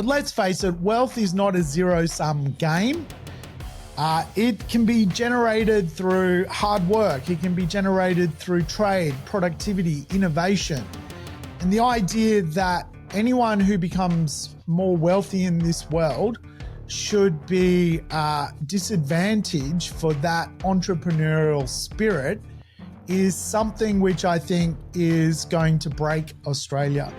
But let's face it, wealth is not a zero-sum game. It can be generated through hard work. It can be generated through trade, productivity, innovation. And the idea that anyone who becomes more wealthy in this world should be disadvantaged for that entrepreneurial spirit is something which I think is going to break Australia.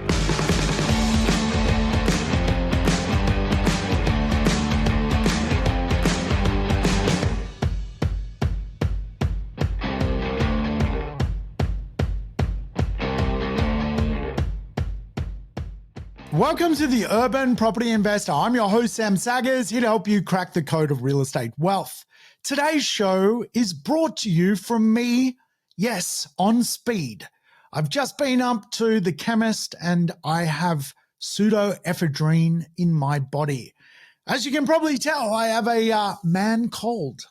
Welcome to the Urban Property Investor. I'm your host, Sam Saggers, here to help you crack the code of real estate wealth. Today's show is brought to you from me, yes, on speed. I've just been up to the chemist and I have pseudoephedrine in my body. As you can probably tell, I have a man cold.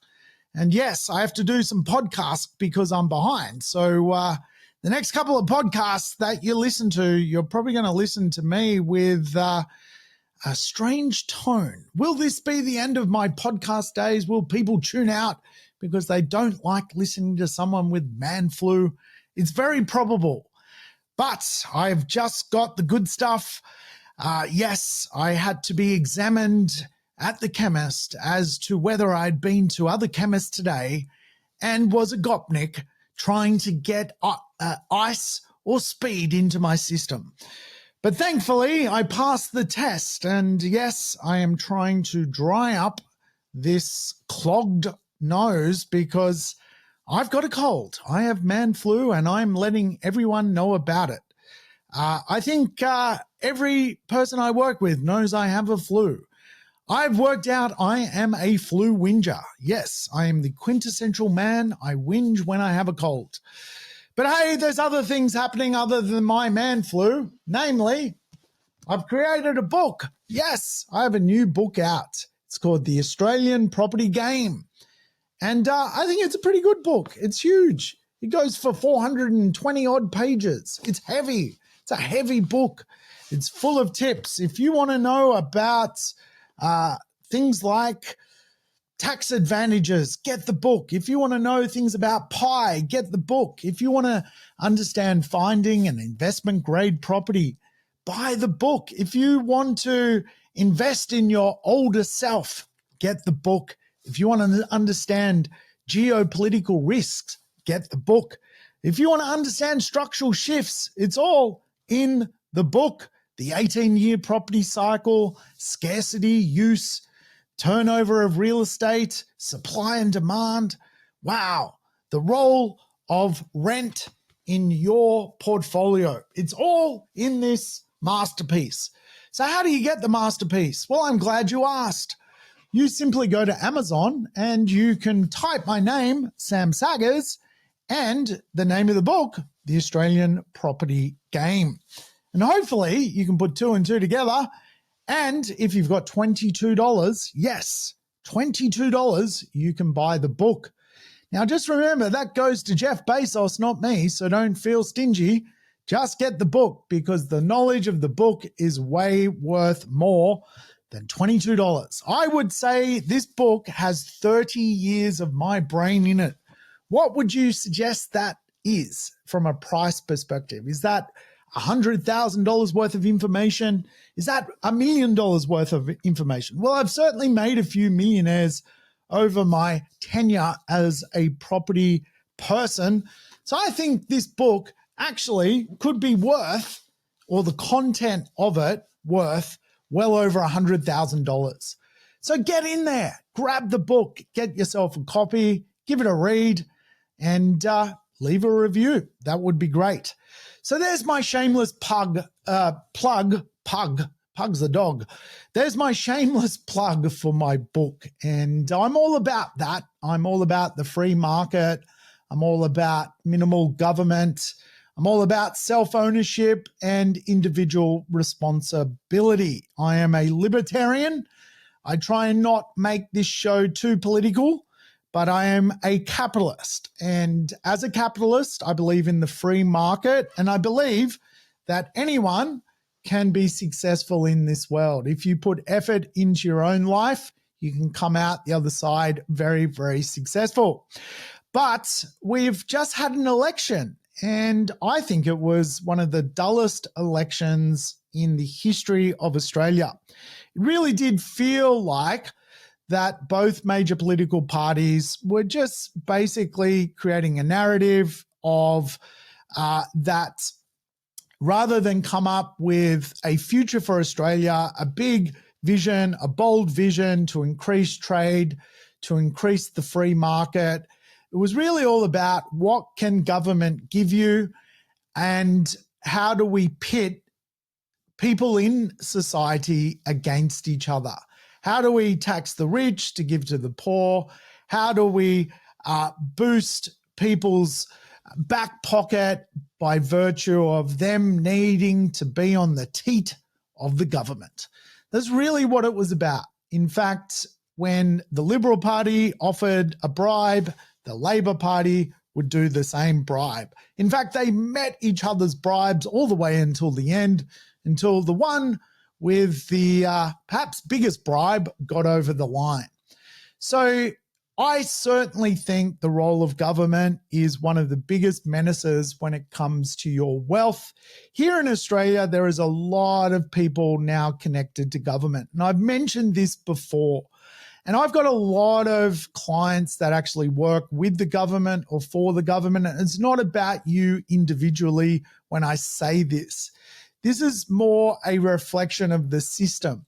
And yes, I have to do some podcasts because I'm behind. So, the next couple of podcasts that you listen to, you're probably going to listen to me with a strange tone. Will this be the end of my podcast days? Will people tune out because they don't like listening to someone with man flu? It's very probable. But I've just got the good stuff. Yes, I had to be examined at the chemist as to whether I'd been to other chemists today and was a gopnik trying to get ice or speed into my system. But thankfully, I passed the test. And yes, I am trying to dry up this clogged nose because I've got a cold. I have man flu and I'm letting everyone know about it. I think every person I work with knows I have a flu. I've worked out I am a flu whinger. Yes, I am the quintessential man. I whinge when I have a cold. But hey, there's other things happening other than my man flu. Namely, I've created a book. Yes, I have a new book out. It's called The Australian Property Game. And I think it's a pretty good book. It's huge. It goes for 420 odd pages. It's heavy. It's a heavy book. It's full of tips. If you want to know about things like tax advantages, get the book. If you want to know things about PI, get the book. If you want to understand finding an investment grade property, buy the book. If you want to invest in your older self, get the book. If you want to understand geopolitical risks, get the book. If you want to understand structural shifts, it's all in the book. The 18-year property cycle, scarcity, use, turnover of real estate, supply and demand. Wow, the role of rent in your portfolio. It's all in this masterpiece. So how do you get the masterpiece? Well, I'm glad you asked. You simply go to Amazon and you can type my name, Sam Saggers, and the name of the book, The Australian Property Game. And hopefully you can put two and two together. And if you've got $22, yes, $22, you can buy the book. Now, just remember that goes to Jeff Bezos, not me. So don't feel stingy. Just get the book because the knowledge of the book is way worth more than $22. I would say this book has 30 years of my brain in it. What would you suggest that is from a price perspective? Is that $100,000 worth of information? Is that $1 million worth of information? Well, I've certainly made a few millionaires over my tenure as a property person. So I think this book actually could be worth, or the content of it worth, well over $100,000. So get in there, grab the book, get yourself a copy, give it a read, and leave a review. That would be great. So there's my shameless pug's a dog. There's my shameless plug for my book. And I'm all about that. I'm all about the free market. I'm all about minimal government. I'm all about self-ownership and individual responsibility. I am a libertarian. I try and not make this show too political, but I am a capitalist. And as a capitalist, I believe in the free market, and I believe that anyone can be successful in this world. If you put effort into your own life, you can come out the other side very, very successful. But we've just had an election, and I think it was one of the dullest elections in the history of Australia. It really did feel like that both major political parties were just basically creating a narrative of that rather than come up with a future for Australia, a big vision, a bold vision to increase trade, to increase the free market. It was really all about what can government give you and how do we pit people in society against each other? How do we tax the rich to give to the poor? How do we boost people's back pocket by virtue of them needing to be on the teat of the government? That's really what it was about. In fact, when the Liberal Party offered a bribe, the Labor Party would do the same bribe. In fact, they met each other's bribes all the way until the end, until the one with the perhaps biggest bribe got over the line. So I certainly think the role of government is one of the biggest menaces when it comes to your wealth. Here in Australia, there is a lot of people now connected to government. And I've mentioned this before. And I've got a lot of clients that actually work with the government or for the government. And it's not about you individually when I say this. This is more a reflection of the system.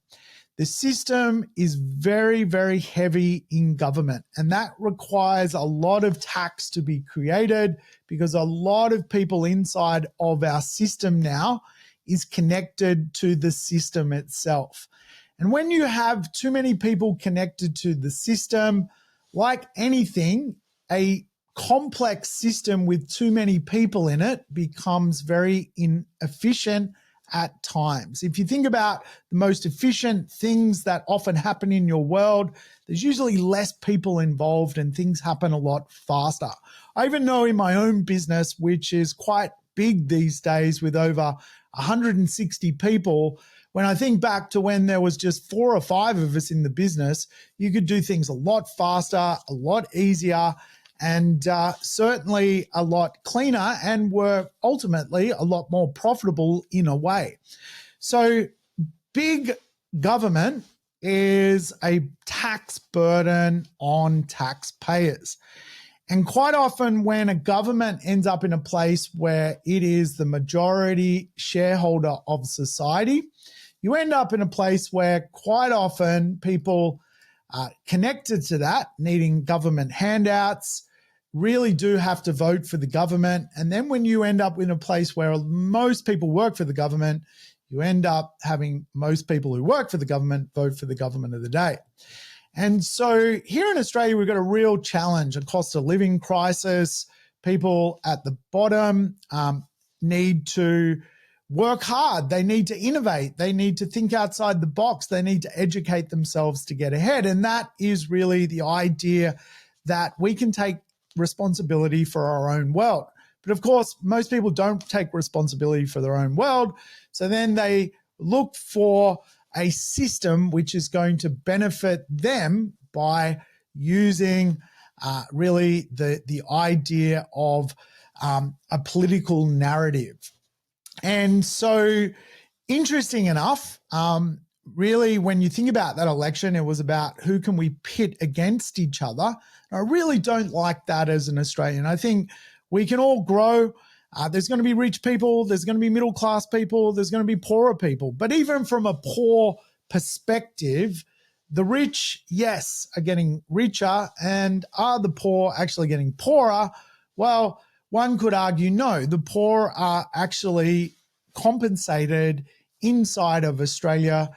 The system is very, very heavy in government, and that requires a lot of tax to be created because a lot of people inside of our system now is connected to the system itself. And when you have too many people connected to the system, like anything, a complex system with too many people in it becomes very inefficient at times. If you think about the most efficient things that often happen in your world, there's usually less people involved and things happen a lot faster. I even know in my own business, which is quite big these days with over 160 people, when I think back to when there was just 4 or 5 of us in the business, you could do things a lot faster, a lot easier, and certainly a lot cleaner, and were ultimately a lot more profitable in a way. So big government is a tax burden on taxpayers. And quite often when a government ends up in a place where it is the majority shareholder of society, you end up in a place where quite often people connected to that, needing government handouts, really do have to vote for the government. And then when you end up in a place where most people work for the government, you end up having most people who work for the government vote for the government of the day. And so here in Australia, we've got a real challenge, a cost of living crisis. People at the bottom need to work hard. They need to innovate. They need to think outside the box. They need to educate themselves to get ahead. And that is really the idea that we can take responsibility for our own world. But of course, most people don't take responsibility for their own world. So then they look for a system which is going to benefit them by using really the idea of a political narrative. And so interesting enough, really, when you think about that election, it was about who can we pit against each other. I really don't like that as an Australian. I think we can all grow. There's going to be rich people. There's going to be middle-class people. There's going to be poorer people. But even from a poor perspective, the rich, yes, are getting richer, and are the poor actually getting poorer? Well, one could argue no. The poor are actually compensated inside of Australia.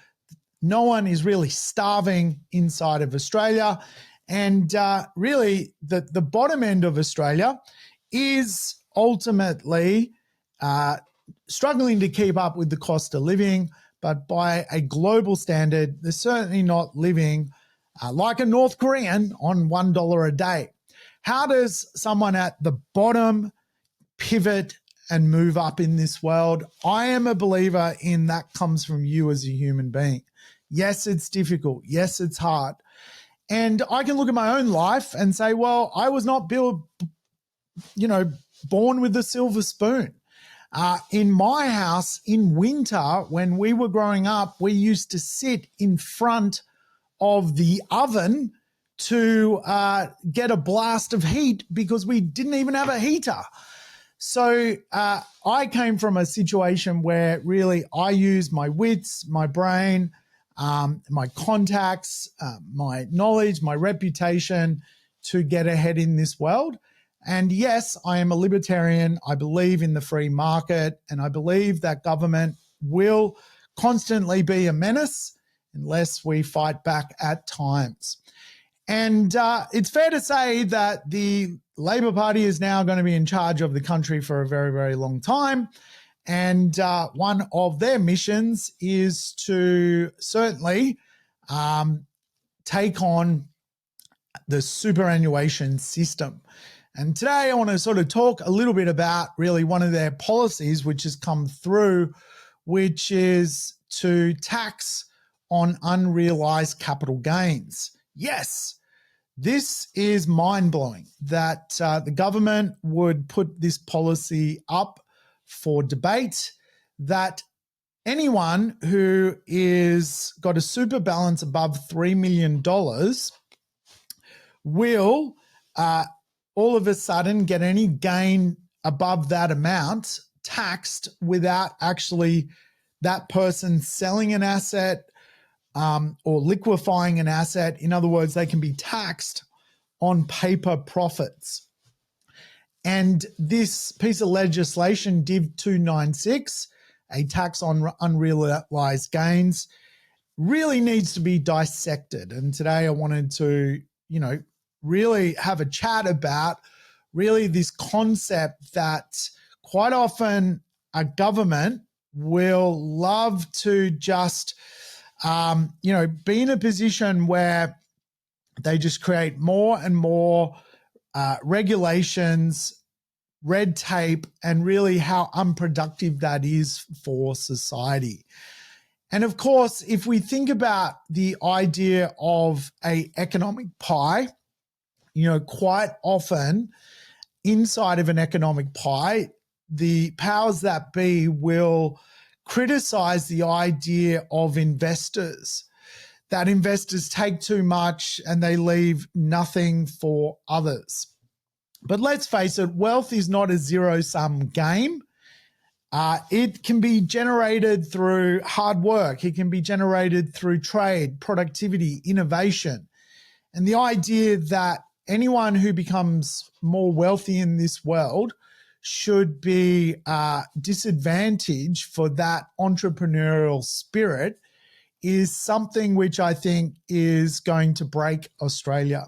No one is really starving inside of Australia. And really, the bottom end of Australia is ultimately struggling to keep up with the cost of living, but by a global standard, they're certainly not living like a North Korean on $1 a day. How does someone at the bottom pivot and move up in this world. I am a believer in that comes from you as a human being. Yes, it's difficult. Yes, it's hard. And I can look at my own life and say, well, I was not born with a silver spoon. In my house in winter, when we were growing up, we used to sit in front of the oven to get a blast of heat because we didn't even have a heater. So I came from a situation where really I used my wits, my brain, my contacts, my knowledge, my reputation to get ahead in this world. And yes, I am a libertarian. I believe in the free market, and I believe that government will constantly be a menace unless we fight back at times. And it's fair to say that the Labor Party is now going to be in charge of the country for a very, very long time. And one of their missions is to certainly take on the superannuation system. And today I want to sort of talk a little bit about really one of their policies which has come through, which is to tax on unrealized capital gains. Yes, this is mind-blowing that the government would put this policy up for debate, that anyone who is got a super balance above $3 million will all of a sudden get any gain above that amount taxed without actually that person selling an asset or liquefying an asset. In other words, they can be taxed on paper profits. And this piece of legislation, Div 296, a tax on unrealized gains, really needs to be dissected. And today I wanted to, really have a chat about really this concept that quite often a government will love to just, be in a position where they just create more and more regulations, red tape, and really how unproductive that is for society. And of course, if we think about the idea of an economic pie, quite often inside of an economic pie, the powers that be will criticize the idea of investors, that investors take too much and they leave nothing for others. But let's face it, wealth is not a zero-sum game. It can be generated through hard work. It can be generated through trade, productivity, innovation. And the idea that anyone who becomes more wealthy in this world should be disadvantaged for that entrepreneurial spirit is something which I think is going to break Australia.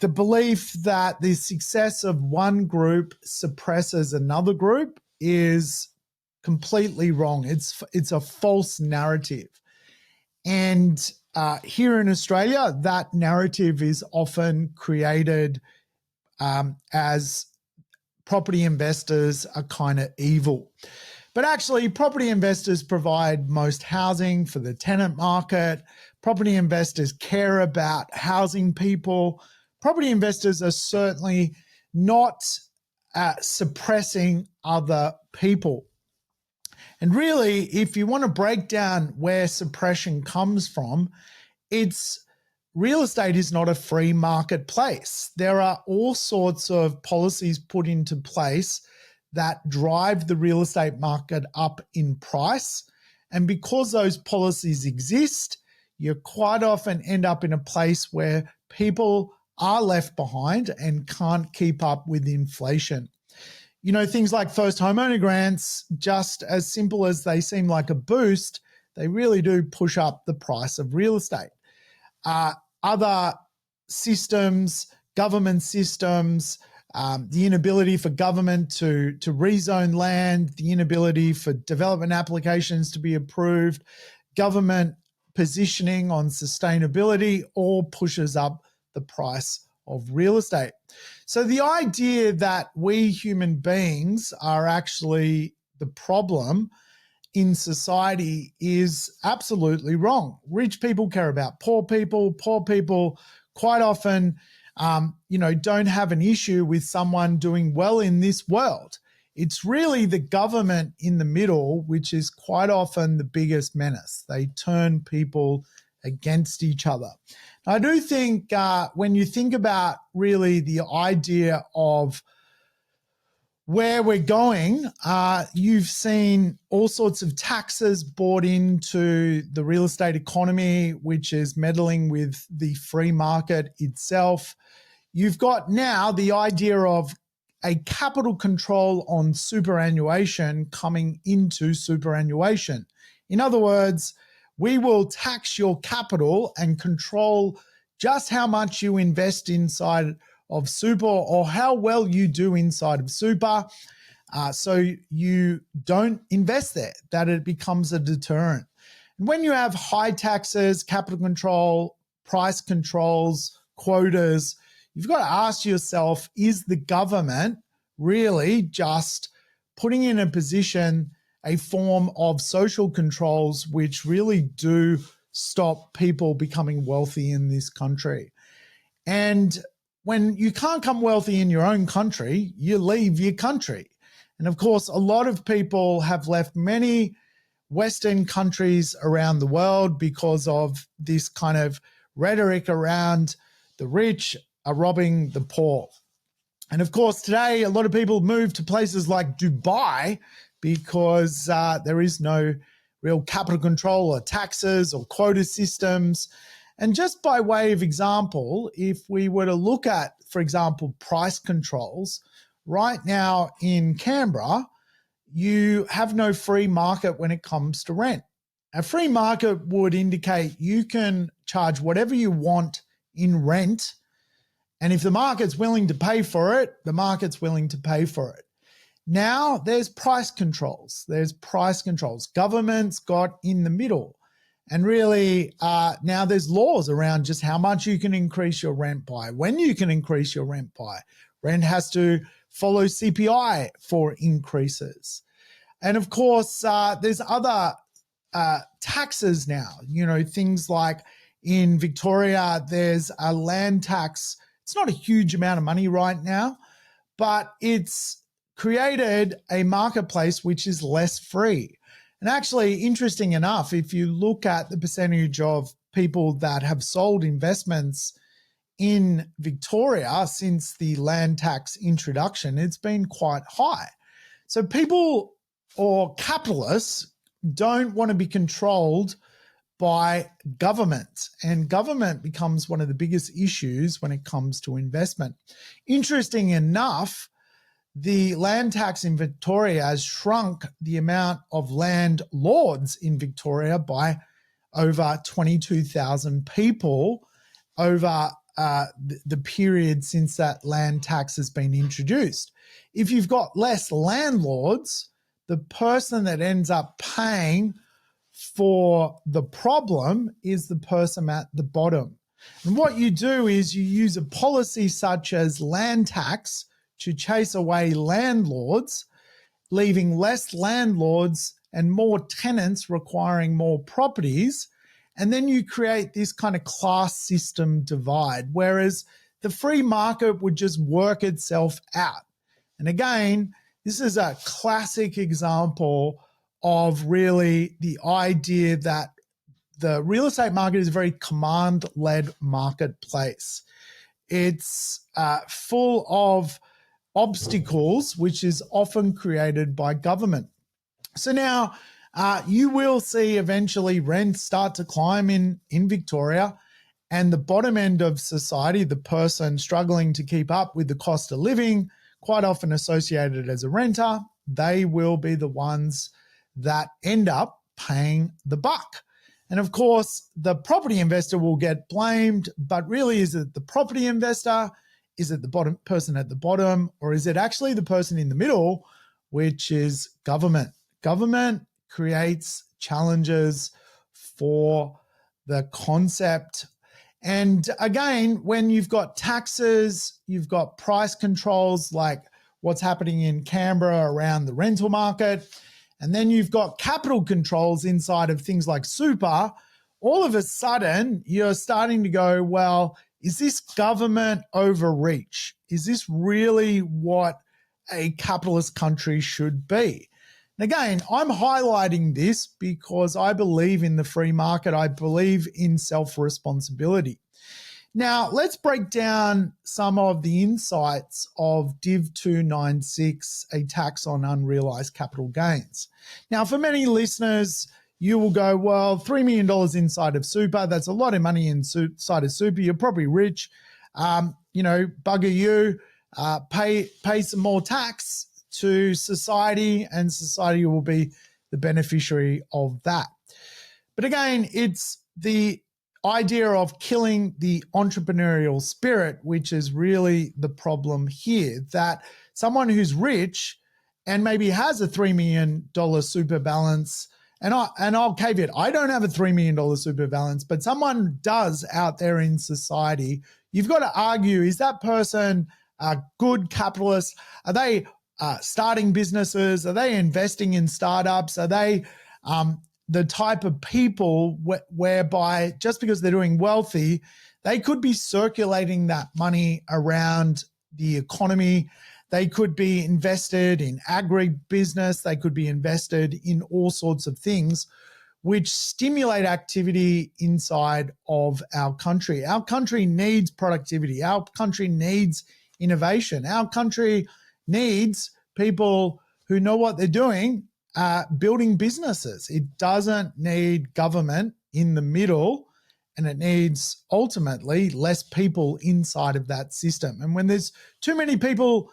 The belief that the success of one group suppresses another group is completely wrong. It's a false narrative. And here in Australia, that narrative is often created as property investors are kind of evil. But actually, property investors provide most housing for the tenant market. Property investors care about housing people. Property investors are certainly not suppressing other people. And really, if you want to break down where suppression comes from, it's real estate is not a free marketplace. There are all sorts of policies put into place that drive the real estate market up in price. And because those policies exist, you quite often end up in a place where people are left behind and can't keep up with inflation. Things like first homeowner grants, just as simple as they seem like a boost, they really do push up the price of real estate. Other systems, government systems, the inability for government to rezone land, the inability for development applications to be approved, government positioning on sustainability all pushes up the price of real estate. So the idea that we human beings are actually the problem in society is absolutely wrong. Rich people care about poor people. Poor people quite often, don't have an issue with someone doing well in this world. It's really the government in the middle, which is quite often the biggest menace. They turn people against each other. I do think when you think about really the idea of where we're going, you've seen all sorts of taxes brought into the real estate economy, which is meddling with the free market itself. You've got now the idea of a capital control on superannuation coming into superannuation. In other words, we will tax your capital and control just how much you invest inside of super or how well you do inside of super, so you don't invest there, that it becomes a deterrent. And when you have high taxes, capital control, price controls, quotas, you've got to ask yourself, is the government really just putting in a position a form of social controls which really do stop people becoming wealthy in this country? And when you can't come wealthy in your own country, you leave your country. And of course, a lot of people have left many Western countries around the world because of this kind of rhetoric around the rich are robbing the poor. And of course, today, a lot of people move to places like Dubai because there is no real capital control or taxes or quota systems. And just by way of example, if we were to look at, for example, price controls, right now in Canberra, you have no free market when it comes to rent. A free market would indicate you can charge whatever you want in rent, and if the market's willing to pay for it, the market's willing to pay for it. Now there's price controls. Government's got in the middle. And really, now there's laws around just how much you can increase your rent by, when you can increase your rent by. Rent has to follow CPI for increases. And of course, there's other taxes now, things like in Victoria, there's a land tax. It's not a huge amount of money right now, but it's created a marketplace which is less free. And actually, interesting enough, if you look at the percentage of people that have sold investments in Victoria since the land tax introduction, it's been quite high. So people or capitalists don't want to be controlled by government, and government becomes one of the biggest issues when it comes to investment. Interesting enough, the land tax in Victoria has shrunk the amount of landlords in Victoria by over 22,000 people over the period since that land tax has been introduced. If you've got less landlords, the person that ends up paying for the problem is the person at the bottom. And what you do is you use a policy such as land tax to chase away landlords, leaving less landlords and more tenants requiring more properties. And then you create this kind of class system divide, whereas the free market would just work itself out. And again, this is a classic example of really the idea that the real estate market is a very command-led marketplace. It's full of obstacles, which is often created by government. So now you will see eventually rents start to climb in Victoria, and the bottom end of society, the person struggling to keep up with the cost of living, quite often associated as a renter, they will be the ones that end up paying the buck. And of course, the property investor will get blamed, but really, is it the property investor? Is it the bottom person at the bottom? Or is it actually the person in the middle, which is government? Government creates challenges for the concept And again, when you've got taxes, you've got price controls like what's happening in Canberra around the rental market, and then you've got capital controls inside of things like super, all of a sudden you're starting to go, well, is this government overreach? Is this really what a capitalist country should be? And again, I'm highlighting this because I believe in the free market. I believe in self-responsibility. Now, let's break down some of the insights of Div 296, a tax on unrealized capital gains. Now, for many listeners, you will go, well, $3 million inside of super, that's a lot of money inside of super. You're probably rich. Bugger you, pay some more tax to society, and society will be the beneficiary of that. But again, it's the idea of killing the entrepreneurial spirit, which is really the problem here, that someone who's rich and maybe has a $3 million super balance, and I'll caveat, I don't have a $3 million super balance, but someone does out there in society, you've got to argue, is that person a good capitalist? Are they starting businesses? Are they investing in startups? Are they the type of people whereby just because they're doing wealthy, they could be circulating that money around the economy? They could be invested in agribusiness. They could be invested in all sorts of things which stimulate activity inside of our country. Our country needs productivity. Our country needs innovation. Our country needs people who know what they're doing, building businesses. It doesn't need government in the middle, and it needs ultimately less people inside of that system. And when there's too many people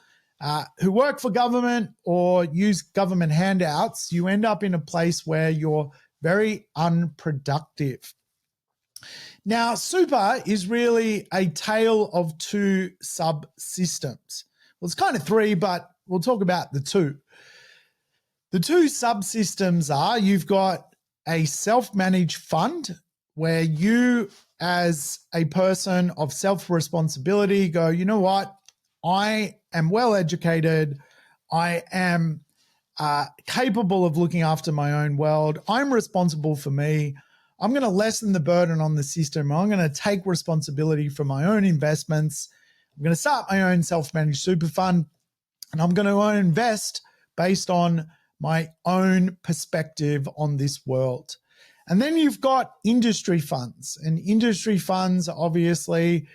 who work for government or use government handouts, you end up in a place where you're very unproductive. Now, super is really a tale of two subsystems. Well, it's kind of three, but we'll talk about the two. The two subsystems are, you've got a self-managed fund where you, as a person of self-responsibility, go, you know what? I am well educated. I am capable of looking after my own world. I'm responsible for me. I'm going to lessen the burden on the system. I'm going to take responsibility for my own investments. I'm going to start my own self-managed super fund, and I'm going to invest based on my own perspective on this world. And then you've got industry funds, and industry funds obviously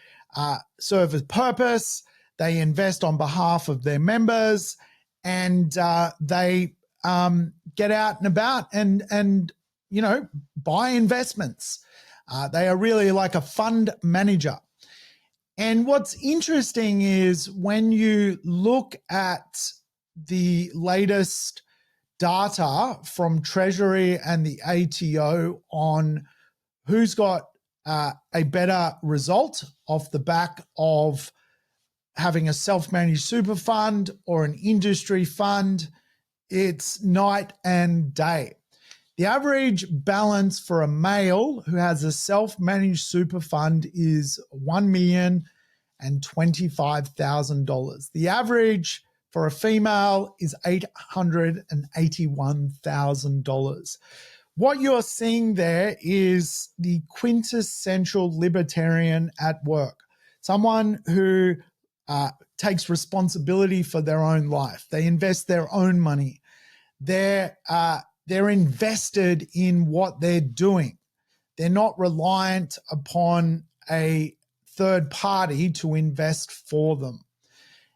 serve a purpose. They invest on behalf of their members, and they get out and about and buy investments. They are really like a fund manager. And what's interesting is when you look at the latest data from Treasury and the ATO on who's got a better result off the back of having a self-managed super fund or an industry fund, it's night and day. The average balance for a male who has a self-managed super fund is $1,025,000. The average for a female is $881,000. What you're seeing there is the quintessential libertarian at work, someone who takes responsibility for their own life. They invest their own money. They're invested in what they're doing. They're not reliant upon a third party to invest for them.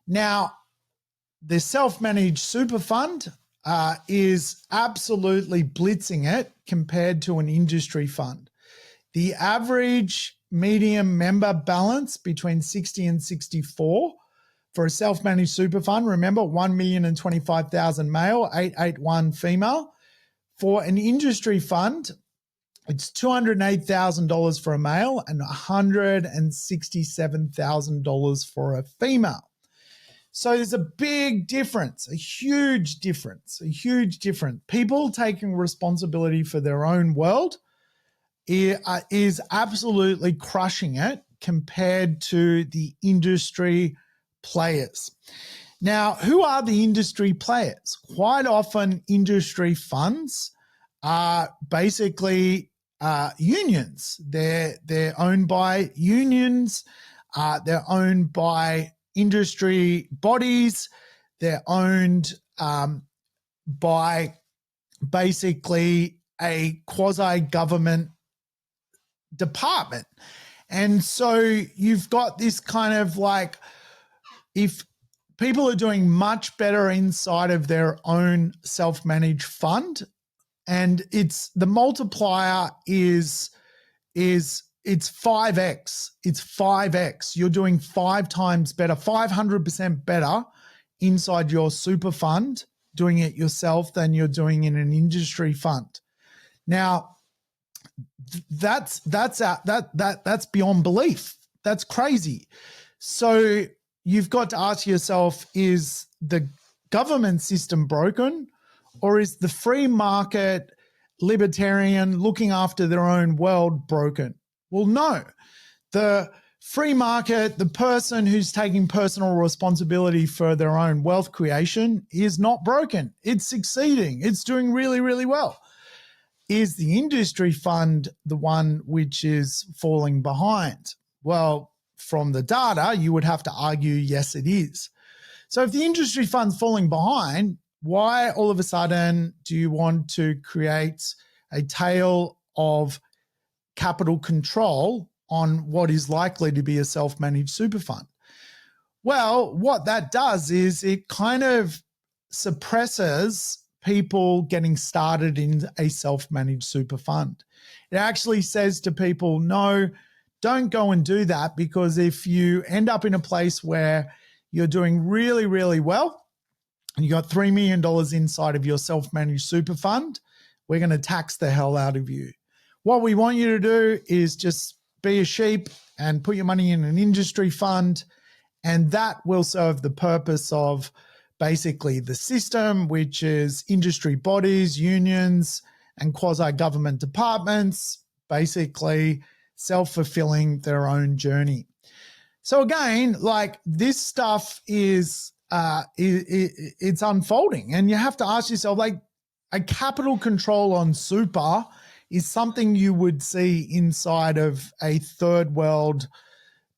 Now, the self-managed super fund is absolutely blitzing it compared to an industry fund. The average medium member balance between 60 and 64 for a self-managed super fund, remember, 1,025,000 male, 881 female. For an industry fund, it's $208,000 for a male and $167,000 for a female. So there's a big difference, a huge difference. People taking responsibility for their own world is absolutely crushing it compared to the industry players. Now, who are the industry players? Quite often, industry funds are basically unions. They're owned by unions. They're owned by industry bodies. They're owned by basically a quasi-government department. And so you've got this kind of like, if people are doing much better inside of their own self-managed fund, and it's the multiplier is it's 5x. It's 5x. You're doing 5 times better, 500% better inside your super fund doing it yourself than you're doing in an industry fund. Now, that's beyond belief. That's crazy. So you've got to ask yourself, is the government system broken, or is the free market libertarian looking after their own world broken? Well, no. The free market, the person who's taking personal responsibility for their own wealth creation is not broken. It's succeeding. It's doing really, really well. Is the industry fund the one which is falling behind? Well, from the data, you would have to argue, yes, it is. So if the industry fund's falling behind, why all of a sudden do you want to create a tail of capital control on what is likely to be a self-managed super fund? Well, what that does is it kind of suppresses people getting started in a self-managed super fund. It actually says to people, no, don't go and do that, because if you end up in a place where you're doing really, really well and you got $3 million inside of your self-managed super fund, we're going to tax the hell out of you. What we want you to do is just be a sheep and put your money in an industry fund, and that will serve the purpose of basically the system, which is industry bodies, unions, and quasi-government departments, basically self-fulfilling their own journey. So again, like, this stuff is it's unfolding, and you have to ask yourself, like, a capital control on super is something you would see inside of a third world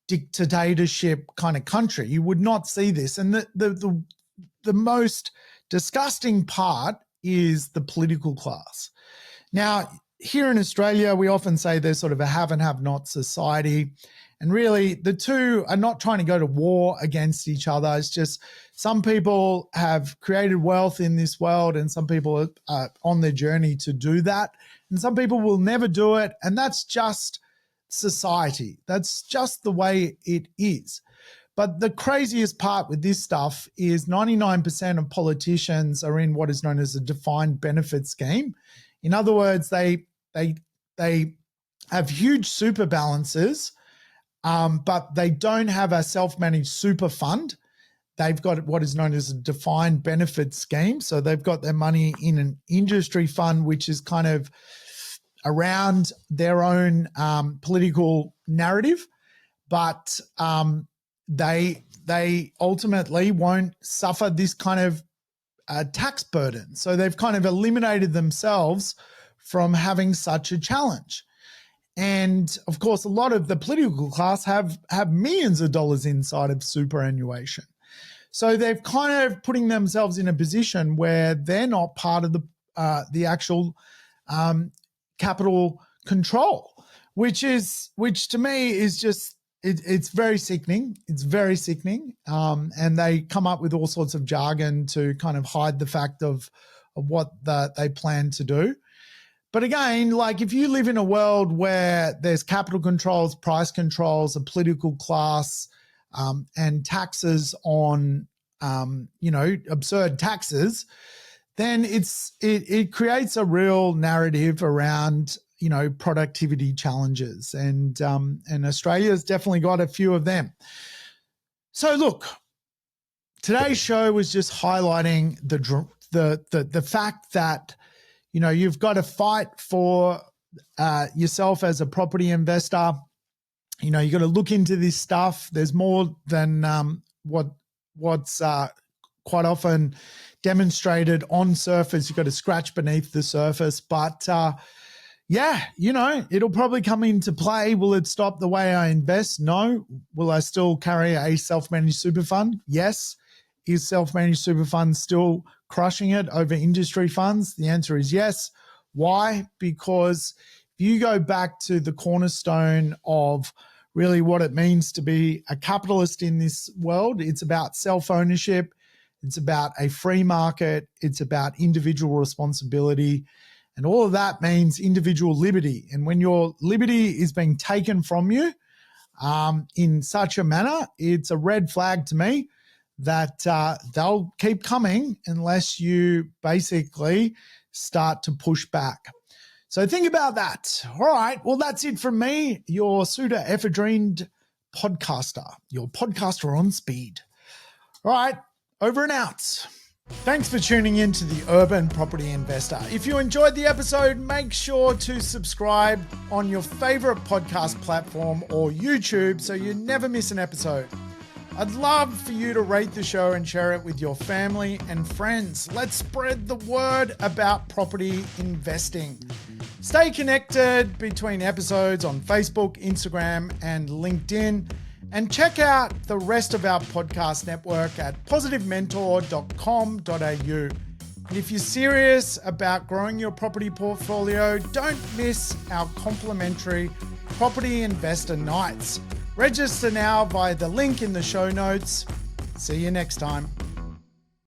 dictatorship kind of country. You would not see this. And the most disgusting part is the political class. Now, here in Australia, we often say there's sort of a have and have not society. And really, the two are not trying to go to war against each other. It's just some people have created wealth in this world, and some people are on their journey to do that. And some people will never do it. And that's just society. That's just the way it is. But the craziest part with this stuff is 99% of politicians are in what is known as a defined benefit scheme. In other words, they have huge super balances, but they don't have a self-managed super fund. They've got what is known as a defined benefit scheme. So they've got their money in an industry fund, which is kind of around their own political narrative, but they ultimately won't suffer this kind of tax burden. So they've kind of eliminated themselves from having such a challenge. And of course, a lot of the political class have millions of dollars inside of superannuation. So they've kind of putting themselves in a position where they're not part of the actual capital control, which to me is just, it's very sickening. It's very sickening. And they come up with all sorts of jargon to kind of hide the fact of what they plan to do. But again, like, if you live in a world where there's capital controls, price controls, a political class, and taxes on, absurd taxes, then it creates a real narrative around, productivity challenges. And Australia's definitely got a few of them. So look, today's show was just highlighting the fact that, you've got to fight for yourself as a property investor, you know, you got to look into this stuff. There's more than what's quite often demonstrated on surface. You've got to scratch beneath the surface. But yeah, you know, it'll probably come into play. Will it stop the way I invest? No. Will I still carry a self-managed super fund? Yes. Is self-managed super funds still crushing it over industry funds? The answer is yes. Why? Because if you go back to the cornerstone of really what it means to be a capitalist in this world, it's about self-ownership, it's about a free market, it's about individual responsibility, and all of that means individual liberty. And when your liberty is being taken from you in such a manner, it's a red flag to me that they'll keep coming unless you basically start to push back. So think about that. All right. Well, that's it from me, your pseudo-ephedrined podcaster, your podcaster on speed. All right. Over and out. Thanks for tuning in to the Urban Property Investor. If you enjoyed the episode, make sure to subscribe on your favorite podcast platform or YouTube so you never miss an episode. I'd love for you to rate the show and share it with your family and friends. Let's spread the word about property investing. Stay connected between episodes on Facebook, Instagram, and LinkedIn. And check out the rest of our podcast network at positivementor.com.au. And if you're serious about growing your property portfolio, don't miss our complimentary Property Investor Nights. Register now via the link in the show notes. See you next time.